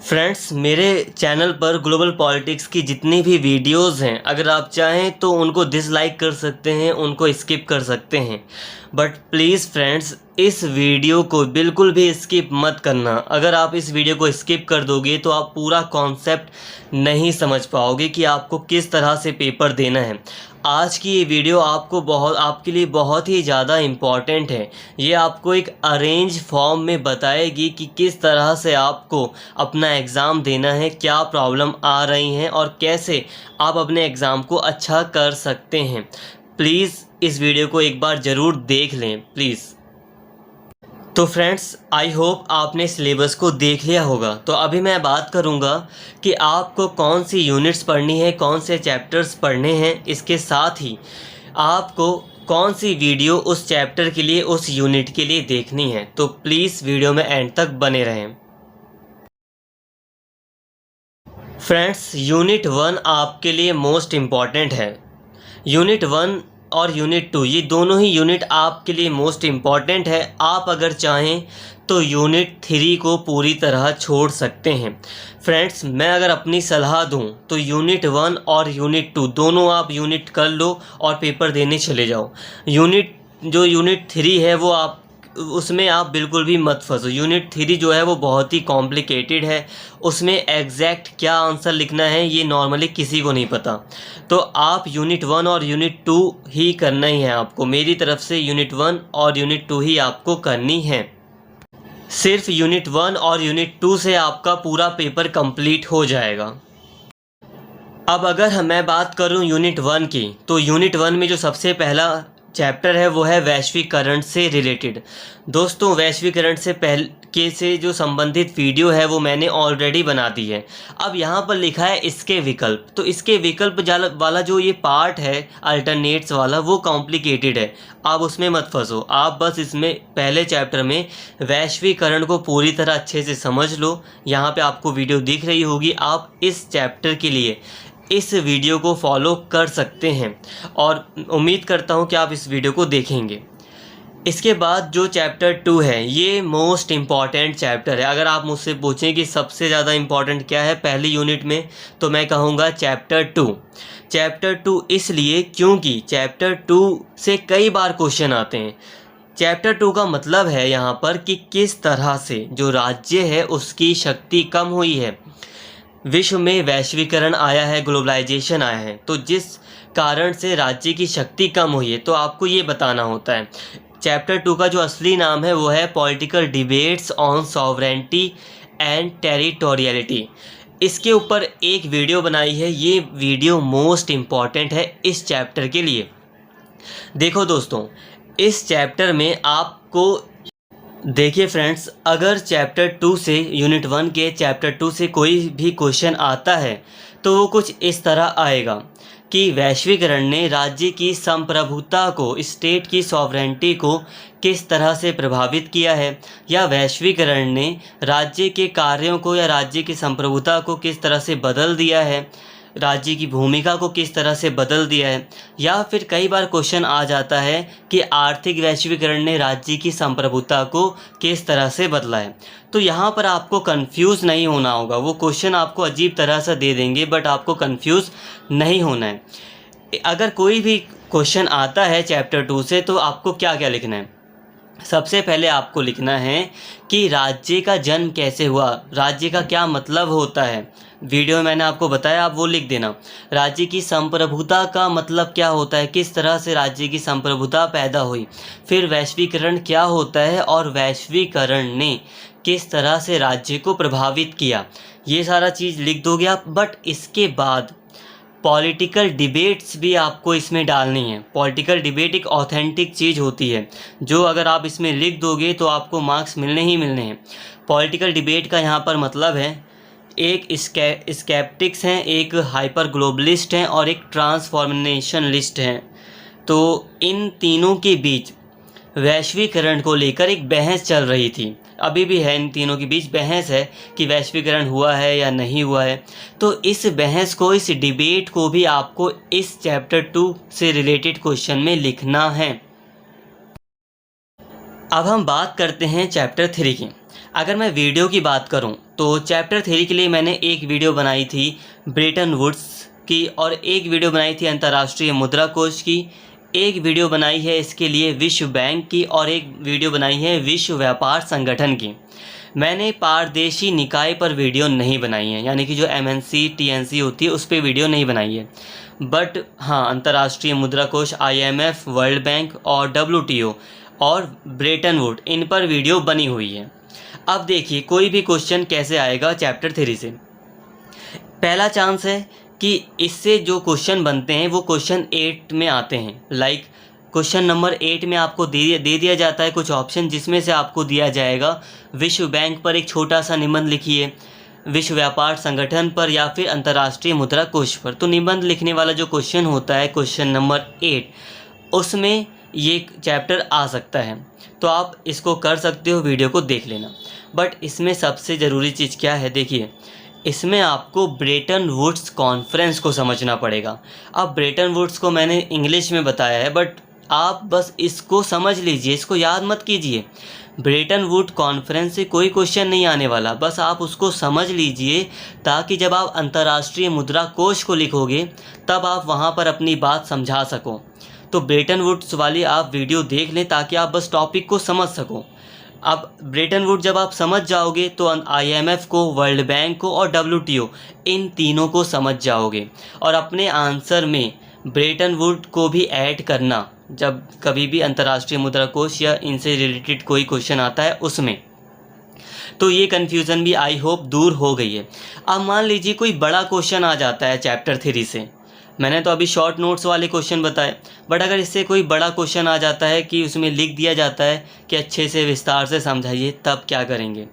Friends, मेरे channel पर global politics की जितनी भी वीडियोस हैं, अगर आप चाहें तो उनको डिसलाइक कर सकते हैं, उनको स्किप कर सकते हैं। बट प्लीज़ फ्रेंड्स, इस वीडियो को बिल्कुल भी स्किप मत करना। अगर आप इस वीडियो को स्किप कर दोगे तो आप पूरा कॉन्सेप्ट नहीं समझ पाओगे कि आपको किस तरह से पेपर देना है। आज की ये वीडियो आपके लिए बहुत ही ज़्यादा इम्पॉर्टेंट है। ये आपको एक अरेंज फॉर्म में बताएगी कि किस तरह से आपको अपना एग्ज़ाम देना है, क्या प्रॉब्लम आ रही हैं और कैसे आप अपने एग्ज़ाम को अच्छा कर सकते हैं। प्लीज़ इस वीडियो को एक बार ज़रूर देख लें प्लीज़। तो फ्रेंड्स, आई होप आपने सिलेबस को देख लिया होगा। तो अभी मैं बात करूंगा कि आपको कौन सी यूनिट्स पढ़नी है, कौन से चैप्टर्स पढ़ने हैं। इसके साथ ही आपको कौन सी वीडियो उस चैप्टर के लिए, उस यूनिट के लिए देखनी है। तो प्लीज़ वीडियो में एंड तक बने रहें। फ्रेंड्स, यूनिट 1 आपके लिए मोस्ट इम्पॉर्टेंट है। यूनिट 1 और यूनिट 2 ये दोनों ही यूनिट आपके लिए मोस्ट इम्पॉर्टेंट है। आप अगर चाहें तो यूनिट 3 को पूरी तरह छोड़ सकते हैं। फ्रेंड्स, मैं अगर अपनी सलाह दूं तो यूनिट 1 और यूनिट 2 दोनों आप यूनिट कर लो और पेपर देने चले जाओ। यूनिट 3 है वो आप उसमें आप बिल्कुल भी मत फंसो। यूनिट 3 जो है वो बहुत ही कॉम्प्लिकेटेड है। उसमें एग्जैक्ट क्या आंसर लिखना है ये नॉर्मली किसी को नहीं पता। तो आप यूनिट 1 और यूनिट 2 ही करना ही है आपको। मेरी तरफ से यूनिट 1 और यूनिट 2 ही आपको करनी है। सिर्फ यूनिट 1 और यूनिट 2 से आपका पूरा पेपर कंप्लीट हो जाएगा। अब अगर मैं बात करूं यूनिट 1 की, तो यूनिट 1 में जो सबसे पहला चैप्टर है वो है वैश्वीकरण से रिलेटेड। दोस्तों, वैश्वीकरण से जो संबंधित वीडियो है वो मैंने ऑलरेडी बना दी है। अब यहाँ पर लिखा है इसके विकल्प। तो इसके विकल्प वाला जो ये पार्ट है अल्टरनेट्स वाला, वो कॉम्प्लिकेटेड है। आप उसमें मत फंसो। आप बस इसमें पहले चैप्टर में वैश्वीकरण को पूरी तरह अच्छे से समझ लो। यहाँ पे आपको वीडियो दिख रही होगी। आप इस चैप्टर के लिए इस वीडियो को फॉलो कर सकते हैं और उम्मीद करता हूं कि आप इस वीडियो को देखेंगे। इसके बाद जो चैप्टर 2 है ये मोस्ट इम्पॉर्टेंट चैप्टर है। अगर आप मुझसे पूछें कि सबसे ज़्यादा इम्पॉर्टेंट क्या है पहली यूनिट में, तो मैं कहूँगा चैप्टर 2। चैप्टर 2 इसलिए क्योंकि चैप्टर 2 से कई बार क्वेश्चन आते हैं। चैप्टर 2 का मतलब है यहाँ पर कि किस तरह से जो राज्य है उसकी शक्ति कम हुई है। विश्व में वैश्वीकरण आया है, ग्लोबलाइजेशन आया है, तो जिस कारण से राज्य की शक्ति कम हुई है तो आपको ये बताना होता है। चैप्टर 2 का जो असली नाम है वो है political debates on sovereignty and territoriality. इसके ऊपर एक वीडियो बनाई है। ये वीडियो मोस्ट इम्पॉर्टेंट है इस चैप्टर के लिए। देखो दोस्तों, इस चैप्टर में आपको देखिए फ्रेंड्स, अगर चैप्टर 2 से यूनिट 1 के चैप्टर 2 से कोई भी क्वेश्चन आता है तो वो कुछ इस तरह आएगा कि वैश्वीकरण ने राज्य की संप्रभुता को, स्टेट की सॉवरेंटी को किस तरह से प्रभावित किया है, या वैश्वीकरण ने राज्य के कार्यों को या राज्य की संप्रभुता को किस तरह से बदल दिया है, राज्य की भूमिका को किस तरह से बदल दिया है। या फिर कई बार क्वेश्चन आ जाता है कि आर्थिक वैश्वीकरण ने राज्य की संप्रभुता को किस तरह से बदला है। तो यहाँ पर आपको कंफ्यूज नहीं होना होगा। वो क्वेश्चन आपको अजीब तरह से दे देंगे बट आपको कंफ्यूज नहीं होना है। अगर कोई भी क्वेश्चन आता है चैप्टर 2 से तो आपको क्या क्या लिखना है। सबसे पहले आपको लिखना है कि राज्य का जन्म कैसे हुआ, राज्य का क्या मतलब होता है। वीडियो में मैंने आपको बताया, आप वो लिख देना। राज्य की संप्रभुता का मतलब क्या होता है, किस तरह से राज्य की संप्रभुता पैदा हुई। फिर वैश्वीकरण क्या होता है और वैश्वीकरण ने किस तरह से राज्य को प्रभावित किया। ये सारा चीज़ लिख दोगे आप। बट इसके बाद पॉलिटिकल डिबेट्स भी आपको इसमें डालनी है। पॉलिटिकल डिबेट एक ऑथेंटिक चीज़ होती है जो अगर आप इसमें लिख दोगे तो आपको मार्क्स मिलने ही मिलने हैं। पॉलिटिकल डिबेट का यहाँ पर मतलब है, एक स्केप्टिक्स हैं, एक हाइपर ग्लोबलिस्ट हैं और एक ट्रांसफॉर्मेशनलिस्ट हैं। तो इन तीनों के बीच वैश्वीकरण को लेकर एक बहस चल रही थी। अभी भी है, इन तीनों के बीच बहस है कि वैश्वीकरण हुआ है या नहीं हुआ है। तो इस बहस को, इस डिबेट को भी आपको इस चैप्टर 2 से रिलेटेड क्वेश्चन में लिखना है। अब हम बात करते हैं चैप्टर 3 की। अगर मैं वीडियो की बात करूं तो चैप्टर 3 के लिए मैंने एक वीडियो बनाई थी ब्रेटन वुड्स की, और एक वीडियो बनाई थी अंतर्राष्ट्रीय मुद्रा कोष की, एक वीडियो बनाई है इसके लिए विश्व बैंक की, और एक वीडियो बनाई है विश्व व्यापार संगठन की। मैंने पारदेशी निकाय पर वीडियो नहीं बनाई है, यानी कि जो MNC TNC होती है उस पर वीडियो नहीं बनाई है। बट हाँ, अंतर्राष्ट्रीय मुद्रा कोष IMF, वर्ल्ड बैंक और WTO और ब्रेटन वुड, इन पर वीडियो बनी हुई है। अब देखिए कोई भी क्वेश्चन कैसे आएगा चैप्टर 3 से। पहला चांस है कि इससे जो क्वेश्चन बनते हैं वो क्वेश्चन 8 में आते हैं। लाइक क्वेश्चन नंबर 8 में आपको दे दिया जाता है कुछ ऑप्शन, जिसमें से आपको दिया जाएगा विश्व बैंक पर एक छोटा सा निबंध लिखिए, विश्व व्यापार संगठन पर, या फिर अंतर्राष्ट्रीय मुद्रा कोष पर। तो निबंध लिखने वाला जो क्वेश्चन होता है क्वेश्चन नंबर 8, उसमें ये चैप्टर आ सकता है। तो आप इसको कर सकते हो, वीडियो को देख लेना। बट इसमें सबसे ज़रूरी चीज़ क्या है, देखिए इसमें आपको ब्रेटन वुड्स कॉन्फ्रेंस को समझना पड़ेगा। अब ब्रेटन वुड्स को मैंने इंग्लिश में बताया है, बट आप बस इसको समझ लीजिए, इसको याद मत कीजिए। ब्रेटन वुड कॉन्फ्रेंस से कोई क्वेश्चन नहीं आने वाला, बस आप उसको समझ लीजिए, ताकि जब आप अंतर्राष्ट्रीय मुद्रा कोष को लिखोगे तब आप वहाँ पर अपनी बात समझा सको। तो ब्रेटन वुड्स वाली आप वीडियो देख लें ताकि आप बस टॉपिक को समझ सको। अब ब्रेटन वुड जब आप समझ जाओगे तो IMF को, वर्ल्ड बैंक को और WTO, इन तीनों को समझ जाओगे। और अपने आंसर में ब्रेटन वुड को भी ऐड करना जब कभी भी अंतर्राष्ट्रीय मुद्रा कोष या इनसे रिलेटेड कोई क्वेश्चन आता है उसमें। तो ये कन्फ्यूज़न भी आई होप दूर हो गई है। अब मान लीजिए कोई बड़ा क्वेश्चन आ जाता है चैप्टर 3 से, मैंने तो अभी शॉर्ट नोट्स वाले क्वेश्चन बताए, बट अगर इससे कोई बड़ा क्वेश्चन आ जाता है कि उसमें लिख दिया जाता है कि अच्छे से विस्तार से समझाइए, तब क्या करेंगे?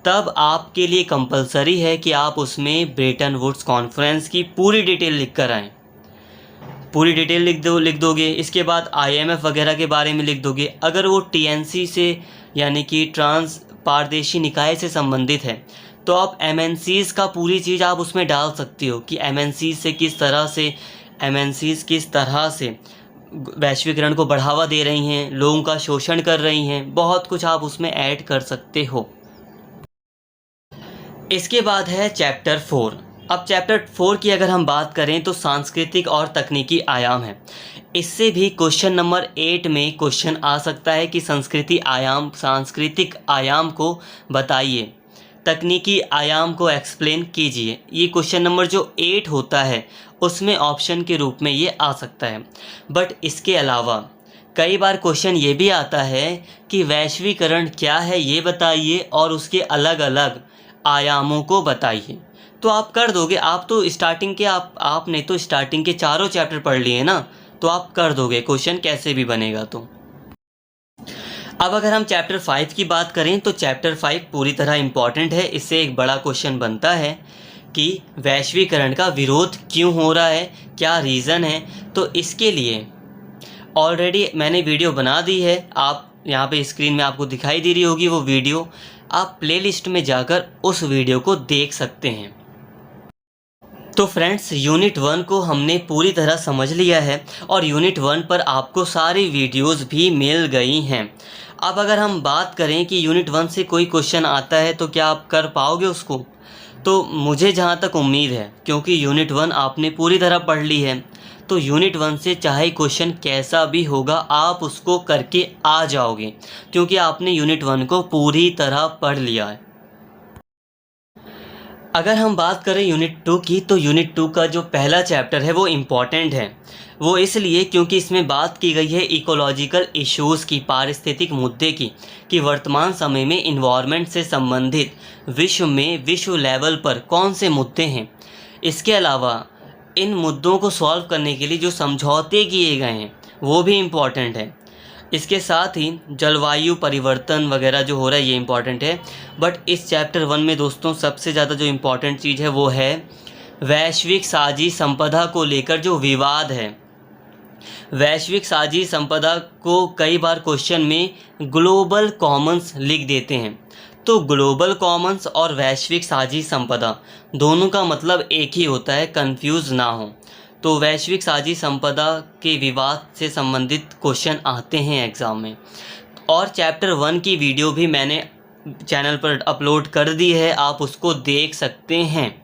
तब आपके लिए कंपलसरी है कि आप उसमें ब्रेटन वुड्स कॉन्फ्रेंस की पूरी डिटेल लिख कर आएँ। पूरी डिटेल लिख दोगे, इसके बाद IMF वगैरह के बारे में लिख दोगे। अगर वो TNC से यानी कि ट्रांस पारदेशी निकाय से संबंधित है तो आप MNCs का पूरी चीज़ आप उसमें डाल सकते हो कि MNCs किस तरह से वैश्वीकरण को बढ़ावा दे रही हैं, लोगों का शोषण कर रही हैं, बहुत कुछ आप उसमें ऐड कर सकते हो। इसके बाद है चैप्टर 4। अब चैप्टर 4 की अगर हम बात करें तो सांस्कृतिक और तकनीकी आयाम है। इससे भी क्वेश्चन नंबर 8 में क्वेश्चन आ सकता है कि सांस्कृतिक आयाम को बताइए, तकनीकी आयाम को एक्सप्लेन कीजिए। ये क्वेश्चन नंबर जो 8 होता है उसमें ऑप्शन के रूप में ये आ सकता है। बट इसके अलावा कई बार क्वेश्चन ये भी आता है कि वैश्वीकरण क्या है ये बताइए और उसके अलग अलग आयामों को बताइए। तो आप कर दोगे, आप तो स्टार्टिंग के आपने तो स्टार्टिंग के चारों चैप्टर पढ़ लिए ना, तो आप कर दोगे, क्वेश्चन कैसे भी बनेगा। तो अब अगर हम चैप्टर 5 की बात करें तो चैप्टर 5 पूरी तरह इम्पॉर्टेंट है। इससे एक बड़ा क्वेश्चन बनता है कि वैश्वीकरण का विरोध क्यों हो रहा है, क्या रीज़न है। तो इसके लिए ऑलरेडी मैंने वीडियो बना दी है, आप यहाँ पे स्क्रीन में आपको दिखाई दे रही होगी वो वीडियो। आप प्लेलिस्ट में जाकर उस वीडियो को देख सकते हैं। तो फ्रेंड्स, यूनिट 1 को हमने पूरी तरह समझ लिया है और यूनिट 1 पर आपको सारी वीडियोस भी मिल गई हैं। अब अगर हम बात करें कि यूनिट 1 से कोई क्वेश्चन आता है तो क्या आप कर पाओगे उसको? तो मुझे जहाँ तक उम्मीद है, क्योंकि यूनिट 1 आपने पूरी तरह पढ़ ली है, तो यूनिट 1 से चाहे क्वेश्चन कैसा भी होगा आप उसको करके आ जाओगे, क्योंकि आपने यूनिट 1 को पूरी तरह पढ़ लिया है। अगर हम बात करें यूनिट 2 की, तो यूनिट 2 का जो पहला चैप्टर है वो इम्पॉर्टेंट है। वो इसलिए क्योंकि इसमें बात की गई है इकोलॉजिकल इश्यूज़ की, पारिस्थितिक मुद्दे की, कि वर्तमान समय में इन्वायरमेंट से संबंधित विश्व लेवल पर कौन से मुद्दे हैं। इसके अलावा इन मुद्दों को सॉल्व करने के लिए जो समझौते किए गए हैं वो भी इम्पॉर्टेंट है। इसके साथ ही जलवायु परिवर्तन वगैरह जो हो रहा है ये इम्पॉर्टेंट है। बट इस चैप्टर 1 में दोस्तों सबसे ज़्यादा जो इम्पॉर्टेंट चीज़ है वो है वैश्विक साझी संपदा को लेकर जो विवाद है। वैश्विक साझी संपदा को कई बार क्वेश्चन में ग्लोबल कॉमन्स लिख देते हैं। तो ग्लोबल कॉमन्स और वैश्विक साझी संपदा दोनों का मतलब एक ही होता है, कंफ्यूज ना हो। तो वैश्विक साझी संपदा के विवाद से संबंधित क्वेश्चन आते हैं एग्ज़ाम में। और चैप्टर 1 की वीडियो भी मैंने चैनल पर अपलोड कर दी है, आप उसको देख सकते हैं।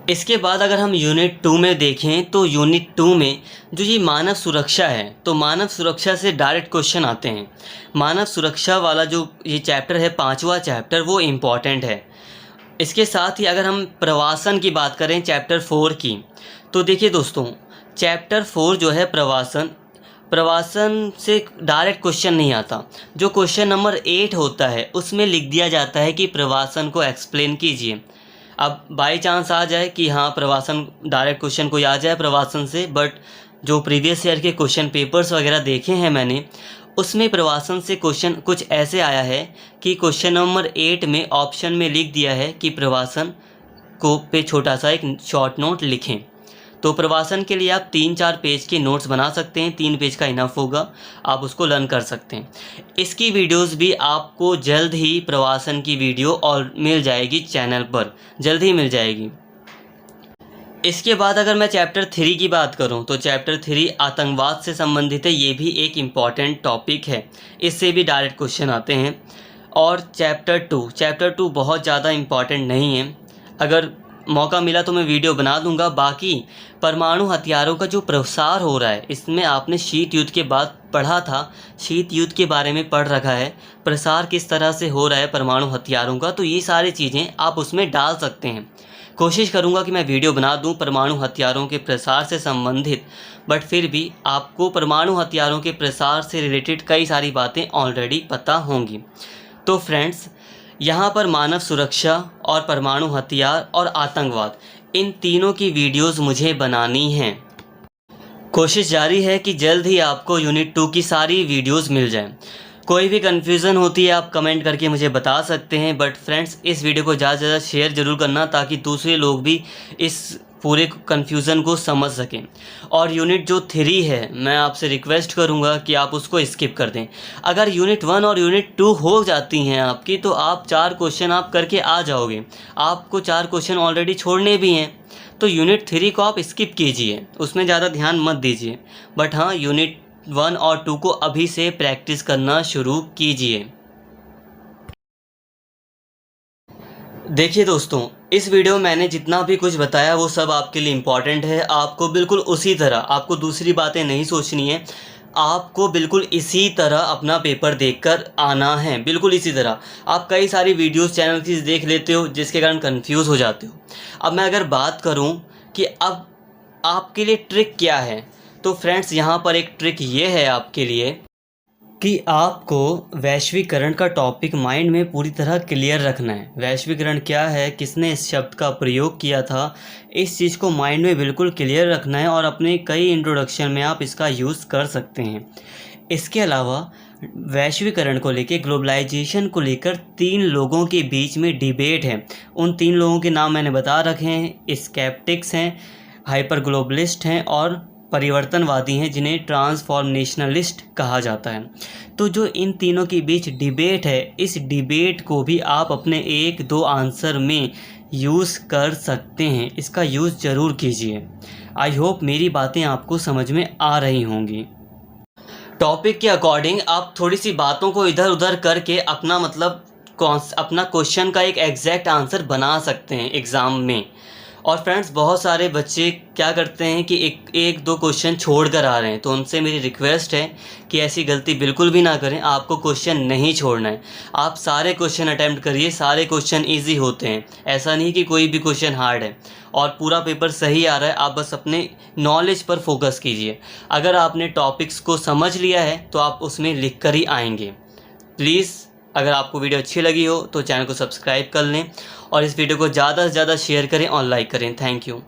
इसके बाद अगर हम यूनिट 2 में देखें तो यूनिट 2 में जो ये मानव सुरक्षा है, तो मानव सुरक्षा से डायरेक्ट क्वेश्चन आते हैं। मानव सुरक्षा वाला जो ये चैप्टर है, 5वां चैप्टर, वो इम्पॉर्टेंट है। इसके साथ ही अगर हम प्रवासन की बात करें चैप्टर 4 की, तो देखिए दोस्तों, चैप्टर 4 जो है प्रवासन से डायरेक्ट क्वेश्चन नहीं आता। जो क्वेश्चन नंबर 8 होता है उसमें लिख दिया जाता है कि प्रवासन को एक्सप्लेन कीजिए। अब बाई चांस आ जाए कि हाँ प्रवासन डायरेक्ट क्वेश्चन कोई आ जाए प्रवासन से, बट जो प्रीवियस ईयर के क्वेश्चन पेपर्स वगैरह देखे हैं मैंने, उसमें प्रवासन से क्वेश्चन कुछ ऐसे आया है कि क्वेश्चन नंबर 8 में ऑप्शन में लिख दिया है कि प्रवासन को पे छोटा सा एक शॉर्ट नोट लिखें। तो प्रवासन के लिए आप 3-4 पेज के नोट्स बना सकते हैं, 3 पेज का इनफ होगा, आप उसको लर्न कर सकते हैं। इसकी वीडियोस भी आपको जल्द ही प्रवासन की वीडियो और मिल जाएगी चैनल पर, जल्द ही मिल जाएगी। इसके बाद अगर मैं चैप्टर 3 की बात करूं तो चैप्टर 3 आतंकवाद से संबंधित है, ये भी एक इम्पॉर्टेंट टॉपिक है, इससे भी डायरेक्ट क्वेश्चन आते हैं। और चैप्टर 2 बहुत ज़्यादा इम्पॉर्टेंट नहीं है, अगर मौका मिला तो मैं वीडियो बना दूंगा। बाकी परमाणु हथियारों का जो प्रसार हो रहा है, इसमें आपने शीत युद्ध के बाद पढ़ा था, शीत युद्ध के बारे में पढ़ रखा है, प्रसार किस तरह से हो रहा है परमाणु हथियारों का, तो ये सारी चीज़ें आप उसमें डाल सकते हैं। कोशिश करूंगा कि मैं वीडियो बना दूं परमाणु हथियारों के प्रसार से संबंधित, बट फिर भी आपको परमाणु हथियारों के प्रसार से रिलेटेड कई सारी बातें ऑलरेडी पता होंगी। तो फ्रेंड्स, यहाँ पर मानव सुरक्षा और परमाणु हथियार और आतंकवाद, इन तीनों की वीडियोस मुझे बनानी हैं। कोशिश जारी है कि जल्द ही आपको यूनिट 2 की सारी वीडियोस मिल जाएं। कोई भी कन्फ्यूज़न होती है आप कमेंट करके मुझे बता सकते हैं। बट फ्रेंड्स, इस वीडियो को ज़्यादा से ज़्यादा शेयर ज़रूर करना ताकि दूसरे लोग भी इस पूरे कन्फ्यूज़न को समझ सकें। और यूनिट जो 3 है, मैं आपसे रिक्वेस्ट करूंगा कि आप उसको स्किप कर दें। अगर यूनिट 1 और यूनिट 2 हो जाती हैं आपकी, तो आप 4 क्वेश्चन आप करके आ जाओगे। आपको 4 क्वेश्चन ऑलरेडी छोड़ने भी हैं, तो यूनिट 3 को आप स्किप कीजिए, उसमें ज़्यादा ध्यान मत दीजिए। बट हाँ, यूनिट 1 और 2 को अभी से प्रैक्टिस करना शुरू कीजिए। देखिए दोस्तों, इस वीडियो में मैंने जितना भी कुछ बताया वो सब आपके लिए इम्पॉर्टेंट है। आपको बिल्कुल उसी तरह, आपको दूसरी बातें नहीं सोचनी है, आपको बिल्कुल इसी तरह अपना पेपर देखकर आना है, बिल्कुल इसी तरह। आप कई सारी वीडियोस चैनल की देख लेते हो जिसके कारण कंफ्यूज हो जाते हो। अब मैं अगर बात करूं कि अब आपके लिए ट्रिक क्या है, तो फ्रेंड्स यहाँ पर एक ट्रिक ये है आपके लिए कि आपको वैश्वीकरण का टॉपिक माइंड में पूरी तरह क्लियर रखना है। वैश्वीकरण क्या है, किसने इस शब्द का प्रयोग किया था, इस चीज़ को माइंड में बिल्कुल क्लियर रखना है और अपने कई इंट्रोडक्शन में आप इसका यूज़ कर सकते हैं। इसके अलावा वैश्वीकरण को लेकर, ग्लोबलाइजेशन को लेकर 3 लोगों के बीच में डिबेट है। उन 3 लोगों के नाम मैंने बता रखे हैं, स्केप्टिक्स हैं, हाइपर ग्लोबलिस्ट हैं और परिवर्तनवादी हैं, जिन्हें ट्रांसफॉर्मेशनलिस्ट कहा जाता है। तो जो इन तीनों के बीच डिबेट है, इस डिबेट को भी आप अपने 1-2 आंसर में यूज़ कर सकते हैं, इसका यूज़ ज़रूर कीजिए। आई होप मेरी बातें आपको समझ में आ रही होंगी। टॉपिक के अकॉर्डिंग आप थोड़ी सी बातों को इधर उधर करके अपना अपना क्वेश्चन का एक एग्जैक्ट आंसर बना सकते हैं एग्ज़ाम में। और फ्रेंड्स, बहुत सारे बच्चे क्या करते हैं कि एक दो क्वेश्चन छोड़ कर आ रहे हैं, तो उनसे मेरी रिक्वेस्ट है कि ऐसी गलती बिल्कुल भी ना करें। आपको क्वेश्चन नहीं छोड़ना है, आप सारे क्वेश्चन अटैम्प्ट करिए, सारे क्वेश्चन इजी होते हैं। ऐसा नहीं कि कोई भी क्वेश्चन हार्ड है और पूरा पेपर सही आ रहा है। आप बस अपने नॉलेज पर फोकस कीजिए। अगर आपने टॉपिक्स को समझ लिया है तो आप उसमें लिख कर ही आएंगे। प्लीज़, अगर आपको वीडियो अच्छी लगी हो तो चैनल को सब्सक्राइब कर लें और इस वीडियो को ज़्यादा से ज़्यादा शेयर करें और लाइक करें। Thank you.